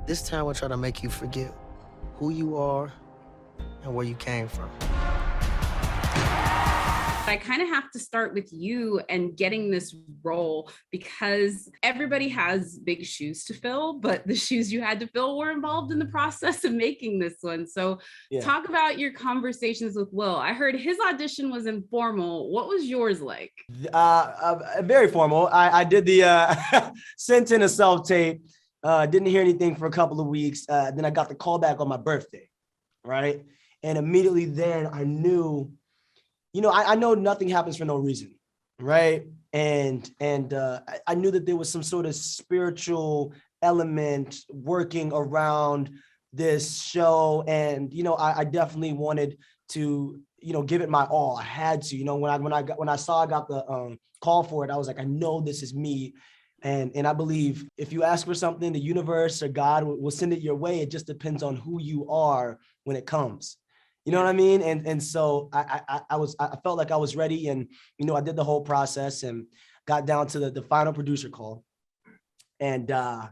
This time we'll try to make you forget who you are and where you came from. I kind of have to start with you and getting this role because everybody has big shoes to fill, but the shoes you had to fill were involved in the process of making this one. So talk about your conversations with Will. I heard his audition was informal. What was yours like? Very formal. I did the sent in a self-tape, didn't hear anything for a couple of weeks. Then I got the call back on my birthday, right? And immediately then I knew, I know nothing happens for no reason, right? And I knew that there was some sort of spiritual element working around this show. And, I definitely wanted to, give it my all. I had to, when I saw I got the call for it, I was like, I know this is me. And I believe if you ask for something, the universe or God will send it your way. It just depends on who you are when it comes. You know what I mean? And so I felt like I was ready, and I did the whole process and got down to the final producer call, and I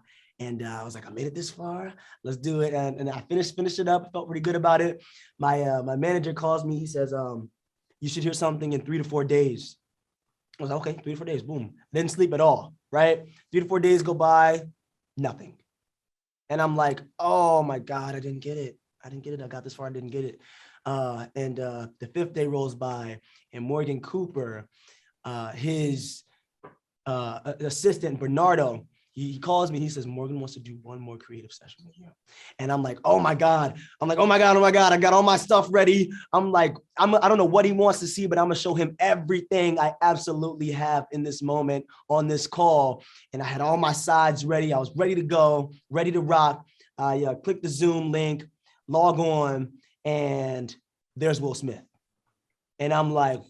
was like, I made it this far, let's do it. And I finished it up. Felt pretty good about it. My manager calls me. He says, you should hear something in 3 to 4 days. I was like, okay, 3 to 4 days. Boom. Didn't sleep at all. Right? 3 to 4 days go by, nothing. And I'm like, oh my God, I didn't get it. I got this far, I didn't get it. And the 5th day rolls by, and Morgan Cooper, his assistant, Bernardo, he calls me. He says, Morgan wants to do one more creative session with you. And I'm like, oh my God. I got all my stuff ready. I'm like, I don't know what he wants to see, but I'm going to show him everything I absolutely have in this moment on this call. And I had all my sides ready. I was ready to go, ready to rock. I clicked the Zoom link, log on, and there's Will Smith. And I'm like,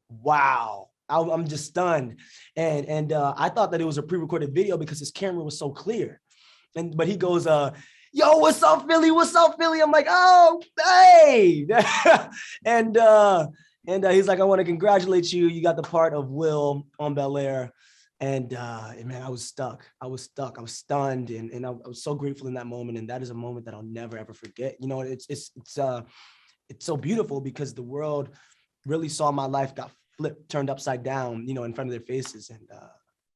wow, I'm just stunned. And I thought that it was a pre-recorded video because his camera was so clear. But he goes, yo, what's up, Philly? What's up, Philly? I'm like, oh, hey. and he's like, I want to congratulate you. You got the part of Will on Bel-Air. And man, I was stuck. I was stunned. And I was so grateful in that moment. And that is a moment that I'll never, ever forget. It's so beautiful because the world really saw my life got flipped, turned upside down, in front of their faces.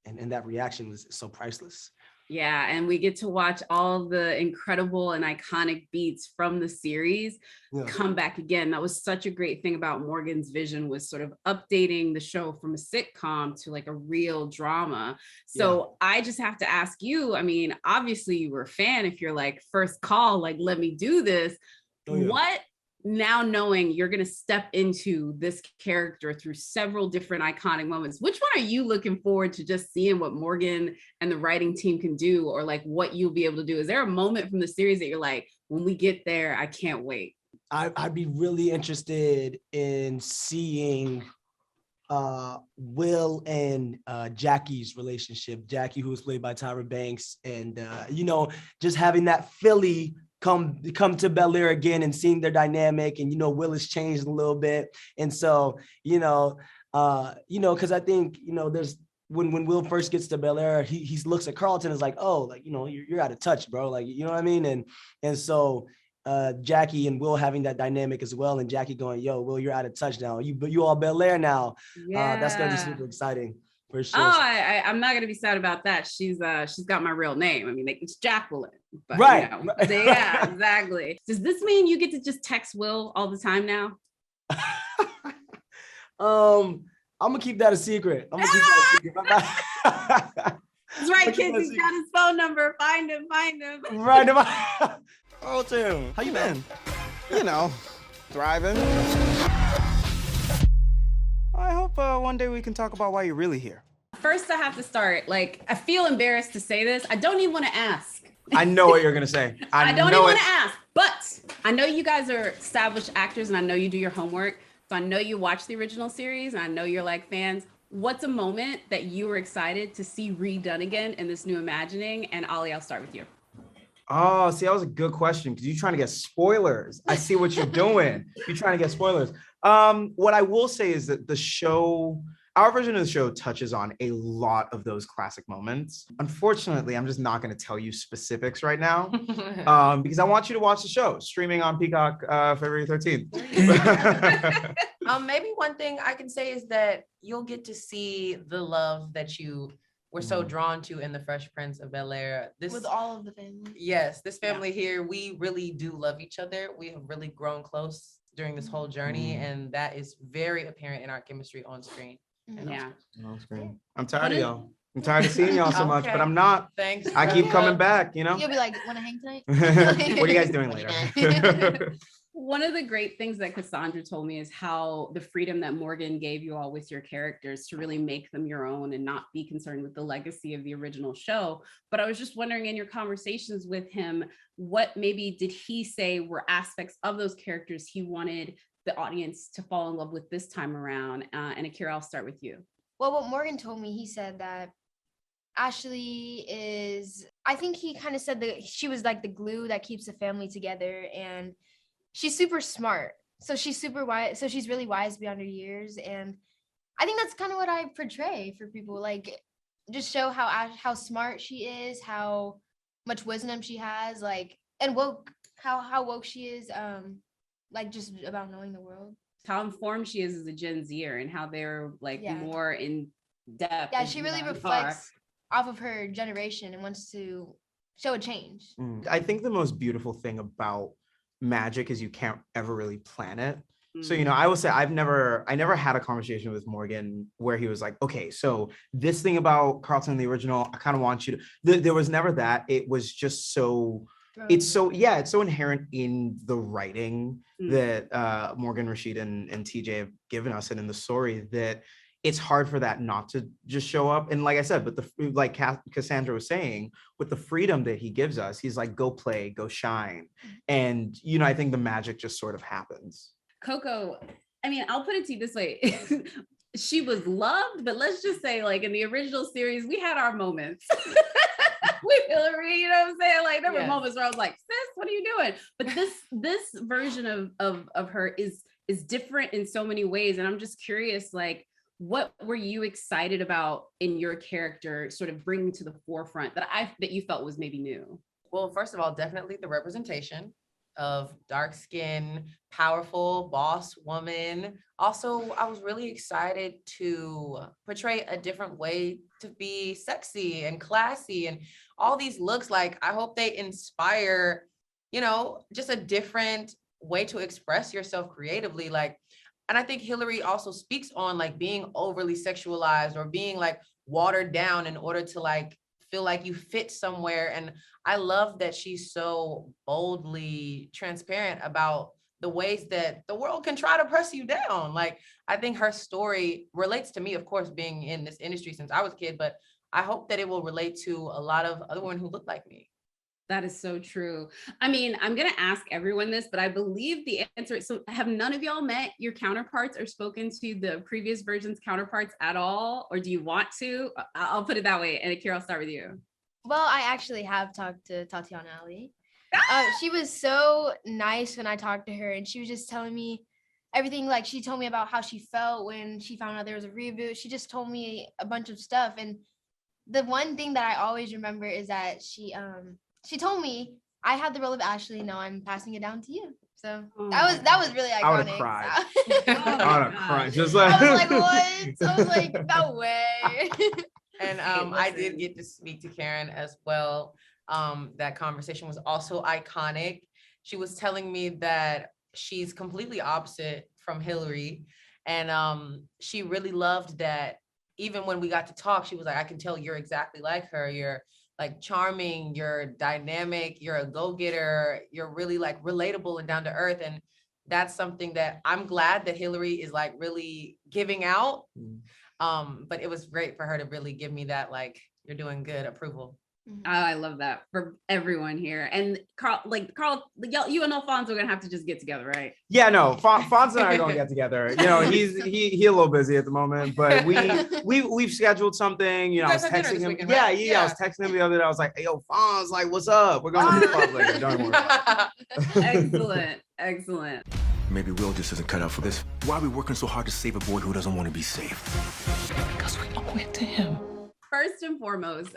And that reaction was so priceless. Yeah, and we get to watch all the incredible and iconic beats from the series come back again. That was such a great thing about Morgan's vision, was sort of updating the show from a sitcom to like a real drama. So I just have to ask you, I mean, obviously you were a fan. If you're like, first call, like, let me do this. What, now knowing you're going to step into this character through several different iconic moments, which one are you looking forward to just seeing what Morgan and the writing team can do, or like what you'll be able to do? Is there a moment from the series that you're like, when we get there, I can't wait? I'd be really interested in seeing Will and Jackie's relationship. Jackie, who was played by Tyra Banks, and just having that Philly come to Bel-Air again and seeing their dynamic. And Will has changed a little bit, and so because I think there's when Will first gets to Bel-Air, he looks at Carlton as like, oh, like you're out of touch, bro, like you know what I mean. And so Jackie and Will having that dynamic as well, and Jackie going, yo, Will, you're out of touch now, you all Bel-Air now. That's gonna be super exciting. For sure. Oh, I'm not gonna be sad about that. She's got my real name. I mean, it's Jacqueline, but right. Yeah, exactly. Does this mean you get to just text Will all the time now? I'm gonna keep that a secret. That's right, kids. He's got his phone number. Find him. Right. Oh, Tim, how you been? Thriving. I hope one day we can talk about why you're really here. First, I have to start. Like, I feel embarrassed to say this. I don't even want to ask. I know what you're gonna say. I don't even want to ask, but I know you guys are established actors, and I know you do your homework. So I know you watch the original series, and I know you're like fans. What's a moment that you were excited to see redone again in this new imagining? And Ollie, I'll start with you. Oh, see, that was a good question because you're trying to get spoilers. I see what you're doing. You're trying to get spoilers. What I will say is that the show our version of the show touches on a lot of those classic moments. Unfortunately, I'm just not going to tell you specifics right now because I want you to watch the show streaming on Peacock February 13th. Maybe one thing I can say is that you'll get to see the love that you were so drawn to in the Fresh Prince of Bel-Air. With all of the family. Yes, this family here, we really do love each other. We have really grown close during this whole journey, and that is very apparent in our chemistry on screen. Yeah. On screen. I'm tired of y'all. I'm tired of seeing y'all so much, but I'm not. Thanks. I keep coming back, you know? You'll be like, want to hang tonight? What are you guys doing later? One of the great things that Cassandra told me is how the freedom that Morgan gave you all with your characters to really make them your own and not be concerned with the legacy of the original show. But I was just wondering, in your conversations with him, what maybe did he say were aspects of those characters he wanted the audience to fall in love with this time around? And Akira, I'll start with you. Well, what Morgan told me, he said that Ashley is, I think he kind of said that she was like the glue that keeps the family together, and she's super smart. So she's super wise. So she's really wise beyond her years. And I think that's kind of what I portray for people. Like, just show how smart she is, how much wisdom she has, like, and woke, how woke she is, like, just about knowing the world. How informed she is as a Gen Zer and how they're like more in depth. Yeah, she really reflects off of her generation and wants to show a change. I think the most beautiful thing about magic is you can't ever really plan it. So, you know, I will say I never had a conversation with Morgan where he was like, okay, so this thing about Carlton in the original, I kind of want you to, there was never that. It was just so, it's so inherent in the writing that Morgan, Rashid, and TJ have given us and in the story that it's hard for that not to just show up. And like I said, but like Cassandra was saying, with the freedom that he gives us, he's like, go play, go shine. And, you know, I think the magic just sort of happens. Coco, I mean, I'll put it to you this way. She was loved, but let's just say, like, in the original series, we had our moments. With Hillary, you know what I'm saying? Like, there were moments where I was like, sis, what are you doing? But this version of her is different in so many ways. And I'm just curious, like, what were you excited about in your character sort of bringing to the forefront that you felt was maybe new? Well, first of all, definitely the representation of dark skin, powerful boss woman. Also, I was really excited to portray a different way to be sexy and classy and all these looks. Like, I hope they inspire, you know, just a different way to express yourself creatively. Like, and I think Hillary also speaks on like being overly sexualized or being like watered down in order to like feel like you fit somewhere. And I love that she's so boldly transparent about the ways that the world can try to press you down. Like, I think her story relates to me, of course, being in this industry since I was a kid, but I hope that it will relate to a lot of other women who look like me. That is so true. I mean, I'm going to ask everyone this, but I believe the answer. So have none of y'all met your counterparts or spoken to the previous version's counterparts at all? Or do you want to? I'll put it that way. And Akira, I'll start with you. Well, I actually have talked to Tatiana Ali. She was so nice when I talked to her, and she was just telling me everything. Like, she told me about how she felt when she found out there was a reboot. She just told me a bunch of stuff. And the one thing that I always remember is that she told me I had the role of Ashley. Now I'm passing it down to you. So that was really iconic. I would have cried. So. I would have cried. Just like I was like, what? I was like, no way. And I did get to speak to Karen as well. That conversation was also iconic. She was telling me that she's completely opposite from Hillary. And she really loved that even when we got to talk, she was like, I can tell you're exactly like her. You're like charming, you're dynamic, you're a go-getter, you're really like relatable and down to earth. And that's something that I'm glad that Hillary is like really giving out. But it was great for her to really give me that, like, you're doing good approval. Oh, I love that for everyone here. And Carl, you and Alfonso are gonna have to just get together, right? Yeah, no, Fonz and I are gonna get together. You know, he's a little busy at the moment, but we've scheduled something. You know, I was texting him. Weekend, right? Yeah, I was texting him the other day. I was like, hey, yo, Fonz, like, what's up? We're going to the club later. Don't worry about it. Excellent. Maybe Will just isn't cut out for this. Why are we working so hard to save a boy who doesn't want to be saved? Because we owe it to him. First and foremost,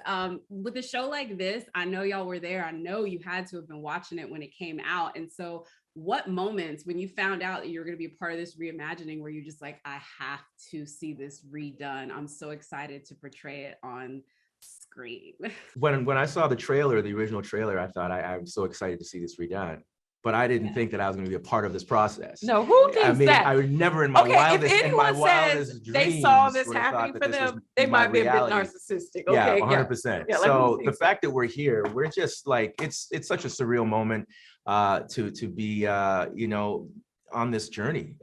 with a show like this, I know y'all were there. I know you had to have been watching it when it came out. And so what moments when you found out that you were going to be a part of this reimagining where you're just like, I have to see this redone. I'm so excited to portray it on screen. When I saw the trailer, the original trailer, I thought I'm so excited to see this redone. But I didn't think that I was going to be a part of this process. No, who thinks that? I would never in my wildest, if anyone says they saw this happening for them, they might be a bit narcissistic. Okay, yeah, 100%. Yeah, so the fact that we're here, we're just like, it's such a surreal moment to be, on this journey.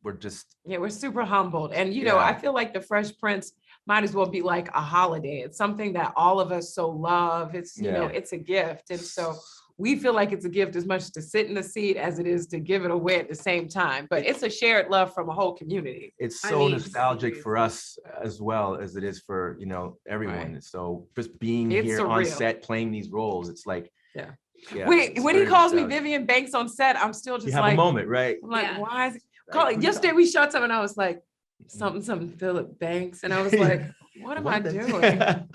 We're super humbled. And, I feel like the Fresh Prince might as well be like a holiday. It's something that all of us so love. It's, it's a gift. And so we feel like it's a gift as much to sit in the seat as it is to give it away at the same time. But it's a shared love from a whole community. It's so nostalgic for us as well as it is for, everyone. Right. So just being here on set, playing these roles, it's like, when he calls me Vivian Banks on set, I'm still just like, a moment, right? I'm like, why is it calling? Yesterday we shot something and I was like, something Philip Banks. And I was like, what am I doing? I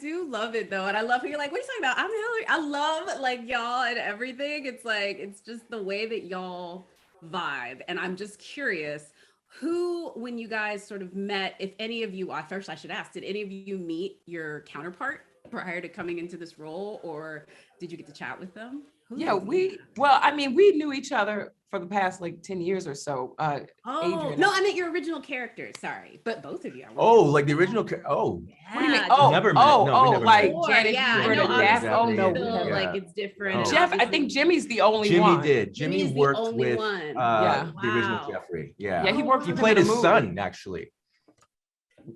do love it though. And I love how you're like, what are you talking about? I'm Hillary. I love like y'all and everything. It's like, it's just the way that y'all vibe. And I'm just curious who, when you guys sort of met, if any of you, first I should ask, did any of you meet your counterpart prior to coming into this role, or did you get to chat with them? We knew each other for the past like 10 years or so. Adrian. No, I meant your original character. Sorry, but both of you. Like the original. Yeah. What do you mean? Never met. Like Janet. I know Jeff. like it's different. Jeff, I think Jimmy's the only one. Jimmy worked with the original Jeffrey. Yeah, he worked. He played his son actually,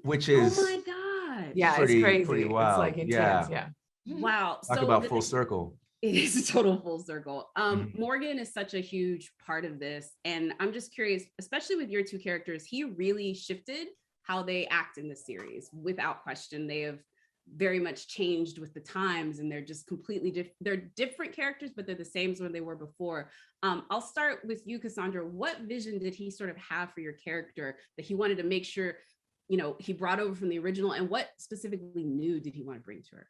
which is. Oh my God. Yeah, pretty, it's crazy. Pretty wild. It's like intense. Yeah. Wow. Talk about full circle. It is a total full circle. Morgan is such a huge part of this. And I'm just curious, especially with your two characters, he really shifted how they act in this series. Without question, they have very much changed with the times and they're just completely different. They're different characters, but they're the same as when they were before. I'll start with you, Cassandra. What vision did he sort of have for your character that he wanted to make sure, he brought over from the original, and what specifically new did he want to bring to her?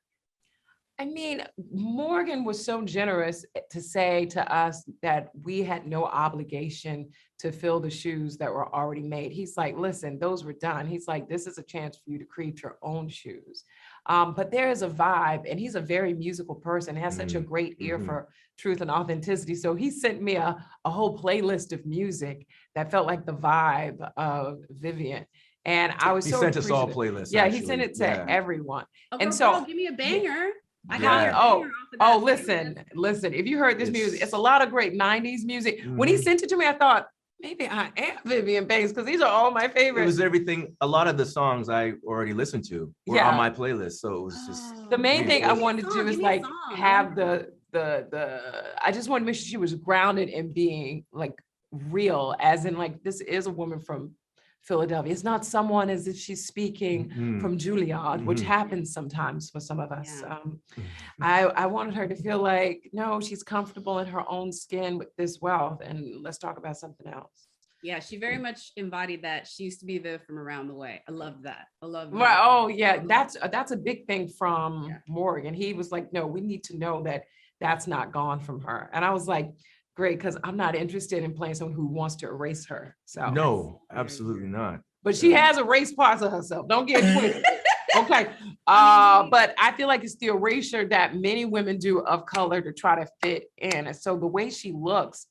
I mean, Morgan was so generous to say to us that we had no obligation to fill the shoes that were already made. He's like, listen, those were done. He's like, this is a chance for you to create your own shoes. But there is a vibe, and he's a very musical person, has such a great ear for truth and authenticity. So he sent me a whole playlist of music that felt like the vibe of Vivian. And I was he sent us all playlists. Yeah, actually. He sent it to everyone. And so give me a banger. Listen, if you heard this music, it's a lot of great 90s music. When he sent it to me, I thought, maybe I am Vivian Banks, because these are all my favorites. It was everything. A lot of the songs I already listened to were on my playlist. So it was just the main thing I wanted to do is like have the I just wanted to make sure she was grounded in being like real, as in like, this is a woman from Philadelphia. It's not someone as if she's speaking from Juilliard, which happens sometimes for some of us. I wanted her to feel like, no, she's comfortable in her own skin with this wealth, and let's talk about something else. Yeah, she very much embodied that. She used to be there from around the way. I love that. Right. Oh yeah, that's a big thing from Morgan. He was like, no, we need to know that that's not gone from her. And I was like, great, because I'm not interested in playing someone who wants to erase her. So no, absolutely not. But she has erased parts of herself. Don't get twisted. Okay. But I feel like it's the erasure that many women do of color to try to fit in. And so the way she looks,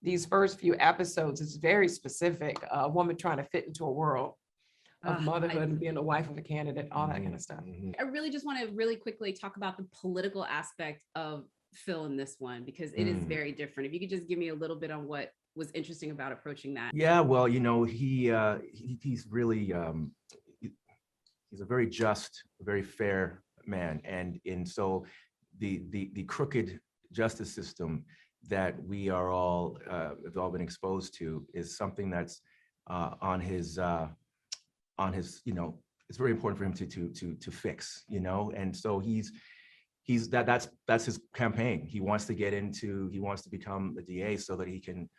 these first few episodes, is very specific. A woman trying to fit into a world of motherhood and being the wife of a candidate, all that kind of stuff. I really just want to really quickly talk about the political aspect of Phil in this one, because it is very different. If you could just give me a little bit on what was interesting about approaching that. Yeah, well, he's really he's a very just, very fair man, and so the crooked justice system that we are all have all been exposed to is something that's on his it's very important for him to fix, and so that's his campaign. He wants to become a DA so that he can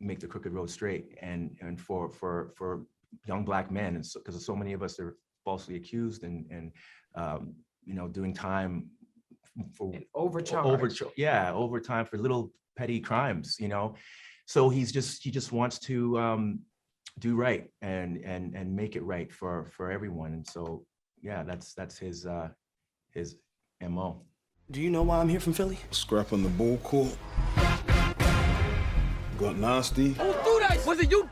make the crooked road straight, and for young Black men, and because so many of us are falsely accused and doing time for overtime for little petty crimes, So he just wants to do right and make it right for everyone. And so that's his MO. Do you know why I'm here from Philly? Scrapping the bull court. Got nasty. Who threw that? Was it you?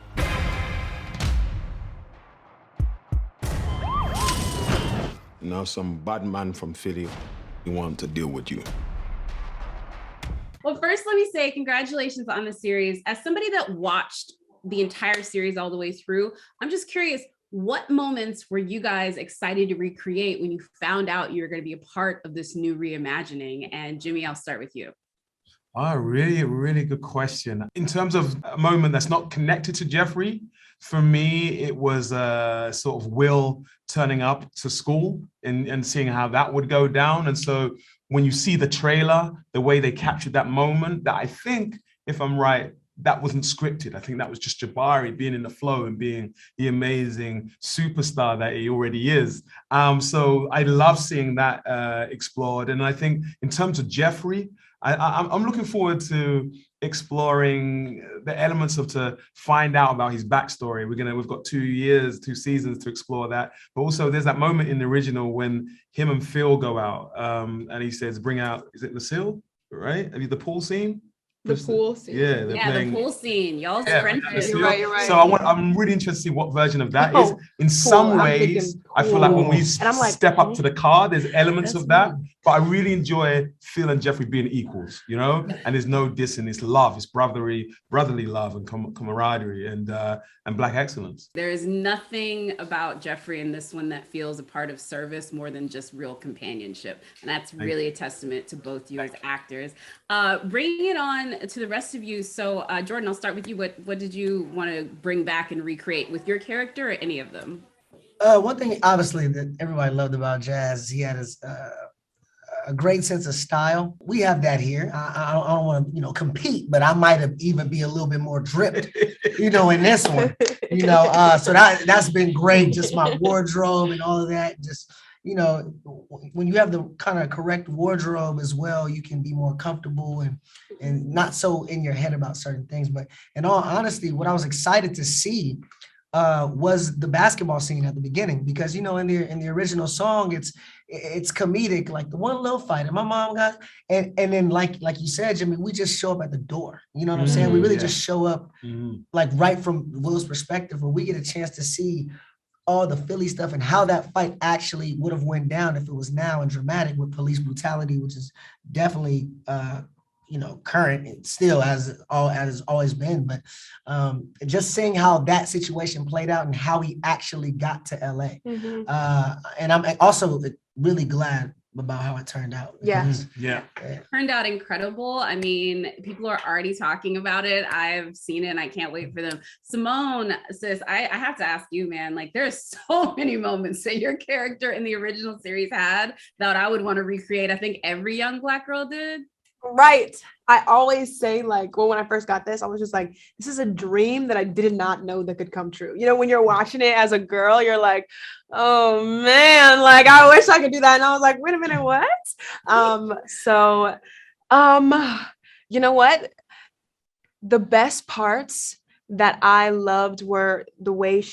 Now some bad man from Philly want to deal with you. Well, first, let me say congratulations on the series. As somebody that watched the entire series all the way through, I'm just curious, what moments were you guys excited to recreate when you found out you were going to be a part of this new reimagining? And Jimmy, I'll start with you. Really, really good question. In terms of a moment that's not connected to Jeffrey, for me, it was sort of Will turning up to school and seeing how that would go down. And so when you see the trailer, the way they captured that moment, that I think, if I'm right, that wasn't scripted. I think that was just Jabari being in the flow and being the amazing superstar that he already is. So I love seeing that explored. And I think in terms of Jeffrey, I'm looking forward to exploring the elements to find out about his backstory. We've got 2 seasons to explore that. But also there's that moment in the original when him and Phil go out and he says, bring out, is it Lucille, right? Have you the pool scene? The pool scene. Yeah, the pool scene. Y'all's friendship. You're right. So I'm really interested to see what version of that is. In some ways, I feel like when we step up to the car, there's elements of that. But I really enjoy Phil and Jeffrey being equals, And there's no dissing. It's love. It's brotherly love and camaraderie and Black excellence. There is nothing about Jeffrey in this one that feels a part of service more than just real companionship. And that's really a testament to both you as actors. Bringing it on to the rest of you. So Jordan, I'll start with you. What did you want to bring back and recreate with your character or any of them? One thing, obviously, that everybody loved about Jazz is he had a great sense of style. We have that here. I don't want to, compete, but I might have even be a little bit more dripped, in this one, so that's been great. Just my wardrobe and all of that. Just, when you have the kind of correct wardrobe as well, you can be more comfortable and not so in your head about certain things. But in all honesty, what I was excited to see was the basketball scene at the beginning, because in the original song it's comedic, like the one little fight and my mom got and then like you said, Jimmy, we just show up at the door. You know what I'm saying? We really just show up like right from Will's perspective, where we get a chance to see all the Philly stuff and how that fight actually would have went down if it was now and dramatic with police brutality, which is definitely current and still as always been. But just seeing how that situation played out and how he actually got to LA. And I'm also really glad about how it turned out. Turned out incredible. I mean, people are already talking about it. I've seen it and I can't wait for them. Simone, sis, I have to ask you, man, like there's so many moments that your character in the original series had that I would want to recreate. I think every young Black girl did. Right. I always say, like, when I first got this, I was just like, this is a dream that I did not know that could come true. When you're watching it as a girl, you're like, oh man, like, I wish I could do that. And I was like, wait a minute, what? You know what? The best parts that I loved were the way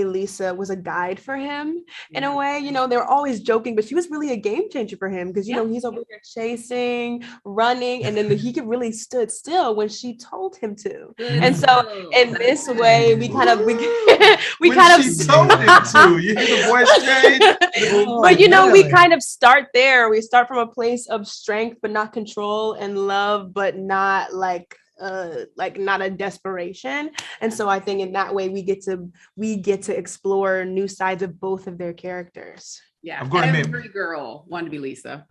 Lisa was a guide for him in a way. They were always joking, but she was really a game changer for him because he's over there chasing, running, and then he could really stood still when she told him to. And so in this way, we kind of we kind of told him to. You hear the voice change. But we kind of start there. We start from a place of strength but not control, and love but not like not a desperation. And so I think in that way we get to explore new sides of both of their characters. Every girl wanted to be Lisa.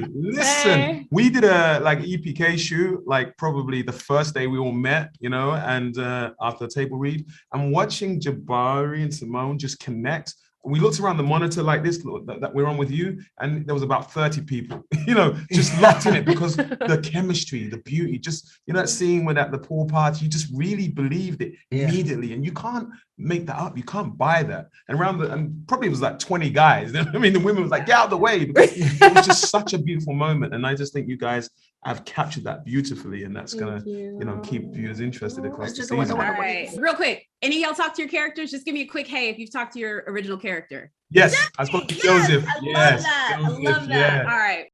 Listen, we did a EPK shoot, probably the first day we all met, and after the table read, I'm watching Jabari and Simone just connect. We looked around the monitor like this that we're on with you, and there was about 30 people, just locked in it because the chemistry, the beauty, just, that scene with at the pool party, you just really believed it immediately. And you can't make that up. You can't buy that. And and probably it was like 20 guys. I mean, the women was like, get out of the way, because it was just such a beautiful moment. And I just think you guys have captured that beautifully, and that's gonna, keep viewers interested across the season. All right, real quick. Any of y'all talk to your characters? Just give me a quick hey if you've talked to your original character. Yes, I spoke to Joseph. I love that. All right,